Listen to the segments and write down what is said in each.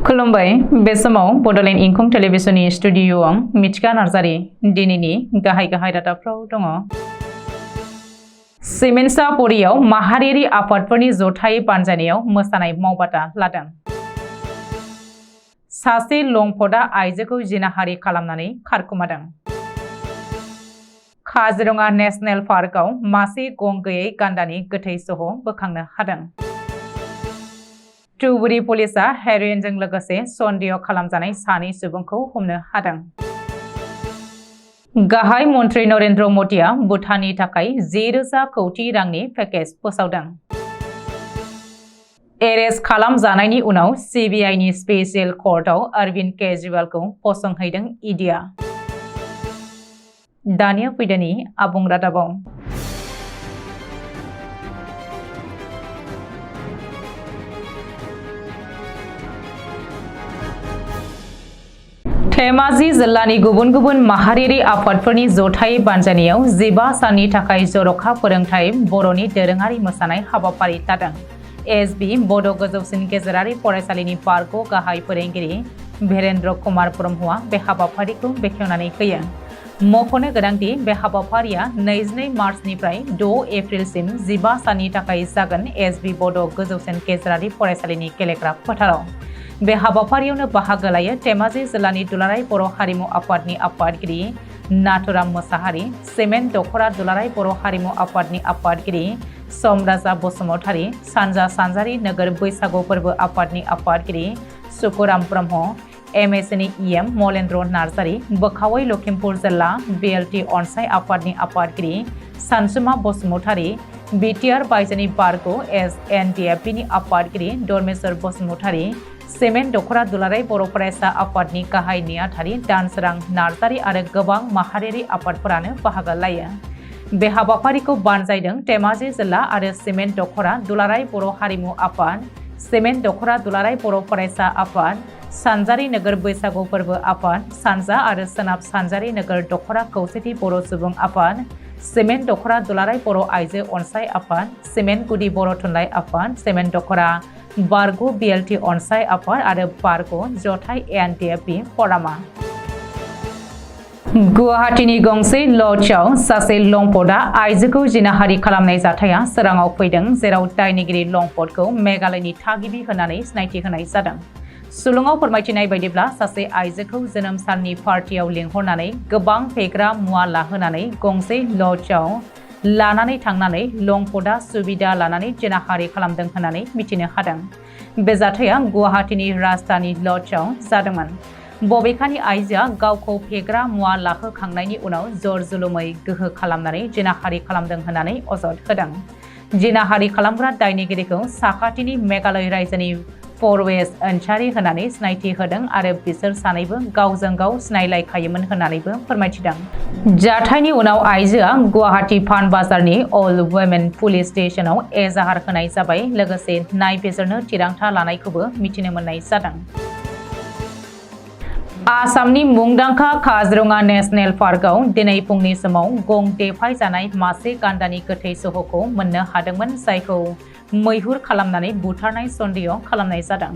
खुलुमबाय बे समाव बडलेण्ड इंखं टेलिभिजननि स्टुडिय'आव मिथिका नार्जारि दिनैनि गाहाय रादाबफ्राव दङ। सिमेन्सापुरियाव माहारियारि आफादफोरनि जथाय बानजायनायाव मोसानाय मावबादा लादों। सासे लंफदा आइजोखौ जिनाहारि खालामनानै खारखुमादों। काजिरङा नेशनेल पार्कआव मासे गं गैयै गान्दानि गोथै सह बोखांनो हादों। धुबुरी पुलिसा हेर'इनजों लोगोसे सन्देह खालामजानाय सानै सुबुंखौ हमनो हादों। गाहाय मन्त्रि नरेन्द्र मदिया भुटाननि थाखाय 10,000 कौटि रांनि पेकेज फोसावदों। एरेस्ट खालामजानायनि उनाव सिबिआइनि स्पेसियेल कर्टआव अरविन्द केजरीवालखौ फसंहैदों इडिआ। दानिया फैदोनि आबुं रादाबाव। धेमाजि जिल्लानि गुबुन गुबुन माहारियारि आफादफोरनि जथाय बानजायनायाव 15 साननि थाखाय जर'खा फोरोंथाय बर'नि दोरोङारि मोसानाय हाबाफारि लादों। एसबि बड' गोजौसिन गेजेरारि फरायसालिनि बारग' गाहाय फोरोंगिरि वीरेन्द्र कुमार ब्रह्मआ बे हाबाफारिखौ बेखेवनानै होयो। मख'नो गोनांदि बे हाबाफारिया 22 मार्चनिफ्राय 6 एप्रिलसिम 15 साननि थाखाय जागोन एसबि बड' गोजौसिन गेजेरारि फरायसालिनि गेलेग्रा फोथाराव। बे हाबाफारियावनो बाहागो लायो धेमाजि जिल्लानि दुलाराय बर' हारिमु आफादनि आफादगिरि नाथुराम मोसाहारि, सिमेन्ट दख'रा दुलाराय बर' हारिमु आफादनि आफादगिरि समराजा बसुमतारी, सानजा सानजारि नोगोर बैसागु फोरबो आफादनि आफादगिरि सुकुराम ब्रह्म, एमएसनि इएम मलेन्द्र नार्जारि, बोखावै लखिमपुर जिल्ला बिएलटि अनसाय आफादनि आफादगिरि सानसुमा बसुमतारी, बिटिआर बायजोनि बारग' एसएनडिएफबिनि आफादगिरि धर्मेश्वर बसुमतारी, सिमेन्ट दख'रा दुलाराय बर' फरायसा आफादनि गाहाय नेहाथारि दानसोरां नार्जारि आरो गोबां माहारियारि आफादफोरानो बाहागो लायो। बे हाबाफारिखौ बानजायदों धेमाजि जिल्ला आरो सिमेन्ट दख'रा दुलाराय बर' हारिमु आफाद, सिमेन्ट दख'रा दुलाराय बर' फरायसा आफाद, सानजारि नोगोर बैसागु फोरबो आफाद, सानजा आरो सोनाब सानजारि नोगोर दख'रा खौसेथि बर' सुबुं आफाद, सिमेन्ट दख'रा दुलाराय बर' आइजो अनसाय आफाद, सिमेन्ट गुदि बर' थुनलाइ आफाद, सिमेन्ट दख'रा बारग' बिएलटि अनसाय आफाद आरो बारग' जथाय एनडिएफबि फरामा। गुवाहाटीनि गंसे लजआव सासे लंफदा आइजोखौ जिनाहारि खालामनाय जाथाया सोराङाव फैदों, जेराव दायनिगिरि लंफदखौ मेघालयनि थागिबि होननानै सिनायथि होनाय जादों। सुलुङाव फोरमायथिनाय बायदिब्ला सासे आइजोखौ जोनोम साननि पार्टियाव लिंहरनानै गोबां फेग्रा मुवा लाहोनानै गंसे लजआव लानानै थांनानै लंफदा सुबिदा लानानै जिनाहारि खालामदों होननानै मिथिनो हादों। बे जाथाया गुवाहाटीनि राजधानि लजआव जादोंमोन। बबेखानि आइजोआ गावखौ फेग्रा मुवा लाहोखांनायनि उनाव जर जुलुमै गोहो खालामनानै जिनाहारि खालामदों होननानै अजद होदों। जिनाहारि खालामग्रा दायनिगिरिखौ साखाथिनि मेघालय रायजोनि परवेज ओनसारि होननानै सिनायथि होदों आरो बिसोर सानैबो गावजों गाव सिनायलायखायोमोन होननानैबो फोरमायथिदों। जाथायनि उनाव आइजोआ गुवाहाटी पान बाजारनि अल वुमेन पुलिस स्टेशनाव एजाहार होनाय जाबाय, लोगोसे नायबिजिरनो थिरांथा लानायखौबो मिथिनो मोननाय जादों। आसामनि मुंदांखा काजिरङा नेशनेल पार्कआव दिनै फुंनि समाव गं देफाय जानाय मासे गान्दानि गोथै सह'खौ मोननो हादोंमोन, जायखौ मैहुर खालामनानै बुथारनाय सन्देह खालामनाय जादों।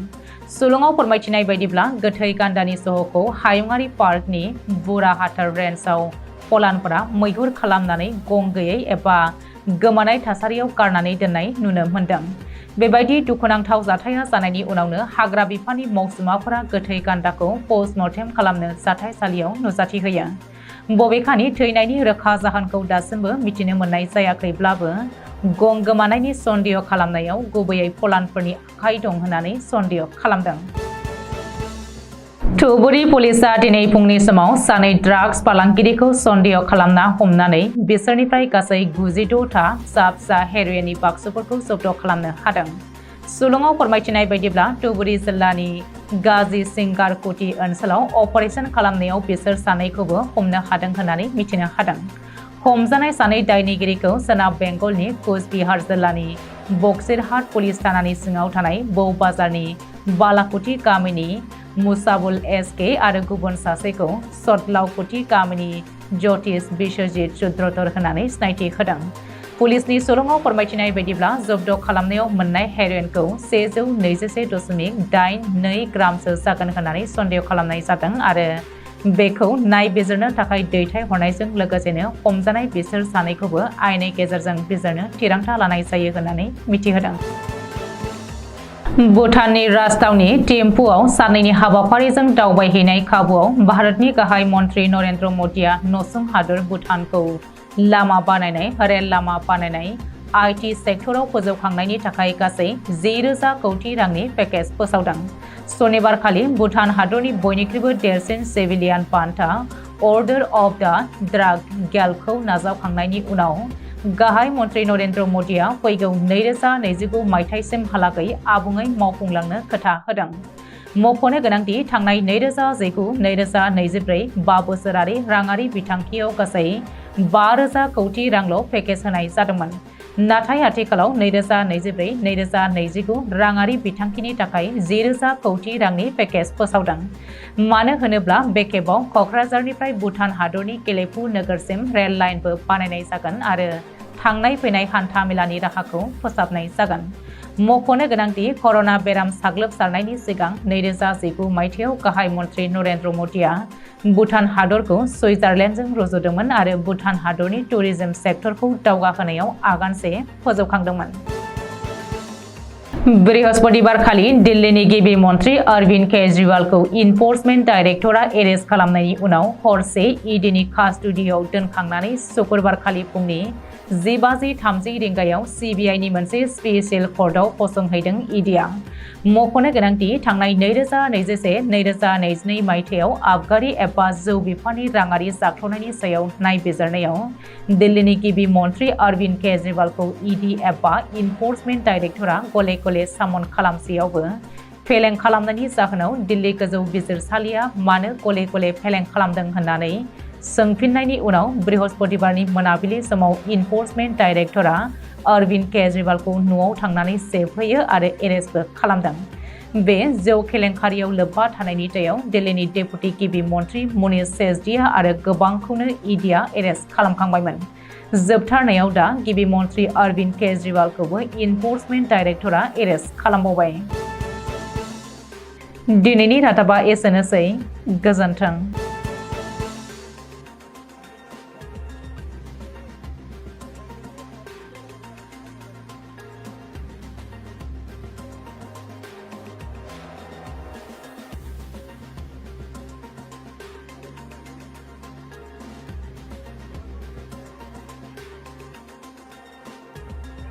सुलुङाव फोरमायथिनाय बायदिब्ला गोथै गान्दानि सह'खौ हायुङारि पार्कनि बुराहाटार रेन्जआव फलानफोरा मैहुर खालामनानै गं गैयै एबा गोमानाय थासारियाव गारनानै दोननाय नुनो मोन्दों। बेबायदि दुखुनांथाव जाथाया जानायनि उनावनो हाग्रा बिफाननि मावसुमाफोरा गोथै गान्दाखौ पस्टमर्टेम खालामनो जाथायसालियाव नुजाथि होयो। बबेखानि थैनायनि रोखा जाहोनखौ दासिमबो मिथिनो मोननाय जायाखैब्लाबो गं गोमानायनि सन्देह खालामनायाव गुबैयै फलानफोरनि आखाइ दं होननानै सन्देह खालामदों। धुबुरी पुलिसा दिनै फुंनि समाव सानै ड्राग्स फालांगिरिखौ सन्देह खालामना हमनानै बिसोरनिफ्राय गासै 96 था फिसा फिसा हेर'इननि बाक्सुफोरखौ जब्द खालामनो हादों। सुलुङाव फोरमायथिनाय बायदिब्ला धुबुरी जिल्लानि गाजी सिंगारकुटी ओनसोलाव अपारेशन खालामनायाव बिसोर सानैखौबो हमनो हादों होननानै मिथिनो हादों। हमजानाय सानै दायनिगिरिखौ सोनाब बेंगलनि कुचबिहार जिल्लानि बक्सिरहाट पुलिस थानानि सिङाव थानाय बौ बाजारनि बालाकुटी गामिनि मुसाबुल एसके आरो गुबुन सासेखौ सतलावकुटी गामिनि ज्योतिष बिश्वजित रुद्रधर होननानै सिनायथि होदों। पुलिसनि सुलुङाव फोरमायथिनाय बायदिब्ला जब्द खालामनायाव मोननाय हेर'इनखौ 124.82 ग्रामसो जागोन होननानै सन्देह खालामनाय जादों आरो बेखौ नायबिजिरनो थाखाय दैथायहरनायजों लोगोसेनो हमजानाय बिसोर सानैखौबो आयेननि गेजेरजों बिजिरनो थिरांथा लानाय जायो होननानै मिथिहोदों। भुटाननि राजथावनि थिम्फुआव साननैनि हाबाफारिजों दावबायहैनाय खाबुआव भारतनि गाहाय मन्त्रि नरेन्द्र मदिआ नसुं हादोर भुटानखौ लामा बानायनाय, रेल लामा बानायनाय, IT सेक्टराव फोजौखांनायनि थाखाय गासै 10,000 कौटि रांनि पेकेज फोसावदों। सनिबारखालि भुटान हादरनि बयनिख्रुइबो देरसिन सिभिलियान बान्था अर्डार अफ द ड्राग गेलखौ नाजावखांनायनि उनाव गाहाय मन्त्रि नरेन्द्र मदिआ फैगौ 2029 मायथाइसिमहालागै आबुङै मावफुंलांनो खोथा होदों। मख'नो गोनांदि थांनाय 2019-2024 5 बोसोरारि राङारि बिथांखियाव गासै 5,000 कौटि रांल' पेकेज होनाय जादोंमोन। नाथाय आथिखालाव 2024-2029 राङारि बिथांखिनि थाखाय 10,000 कौटि रांनि पेकेज फोसावदों। मानो होनोब्ला बे खेबाव क'क्राझारनिफ्राय भुटान हादरनि गेलेफु नोगोरसिम रेल लाइनबो बानायनाय जागोन आरो थांनाय फैनाय हान्था मेलानि राहाखौ फोसाबनाय जागोन। मख'नो गोनांदि कर'ना बेराम साग्लोबसारनायनि सिगां 2019 मायथाइयाव गाहाय मन्त्रि नरेन्द्र मदिआ भुटान हादरखौ सुइजारलेण्डजों रुजुदोंमोन आरो भुटान हादरनि टुरिज्म सेक्टरखौ दावगाहोनायाव आगानसे फोजौखांदोंमोन। बृहस्पतिबारखालि दिल्लीनि गिबि मन्त्रि अरविन्द केजरीवालखौ इनफर्समेन्ट डाइरेक्टरा एरेस्ट खालामनायनि उनाव हरसे ईडीनि कास्टडियाव दोनखांनानै शुक्रबारखालि फुंनि 10:30 रिंगायाव सीबीआईनि मोनसे स्पेशियेल कर्टआव फसंहैदों ईडीआ। मख'नो गोनांदि थांनाय 2021-2022 मायथाइयाव आबगारि एबा जौ बिफाननि राङारि जाख्ल'नायनि सायाव नायबिजिरनायाव दिल्लीनि गिबि मन्त्रि अरविन्द केजरीवालखौ ईडी एबा इनफर्समेन्ट डाइरेक्टरा गले गले सामन खालामसेयावबो फेलें खालामनायनि जाहोनाव दिल्ली गोजौ बिजिरसालिया मानो गले गले फेलें खालामदों होननानै सोंफिन्नायनि उनाव बृहस्पतिबारनि मोनाबिलि समाव इनफर्समेन्ट डाइरेक्टरा अरविन्द केजरीवालखौ न'आव थांनानै सेबहैयो आरो एरेस्टबो खालामदों। बे जौ केलेंकारियाव लोब्बा थानायनि दायाव दिल्लीनि डेपुटि गिबि मन्त्रि मनीष सिसोदिया आरो गोबांखौनो ईडीआ एरेस्ट खालामखांबायमोन। जोबथारनायाव दा गिबि मन्त्रि अरविन्द केजरीवालखौबो इनफर्समेन्ट डाइरेक्टरा एरेस्ट खालामबावबाय। दिनैनि रादाबा एसेनोसै। गोजोन्थों।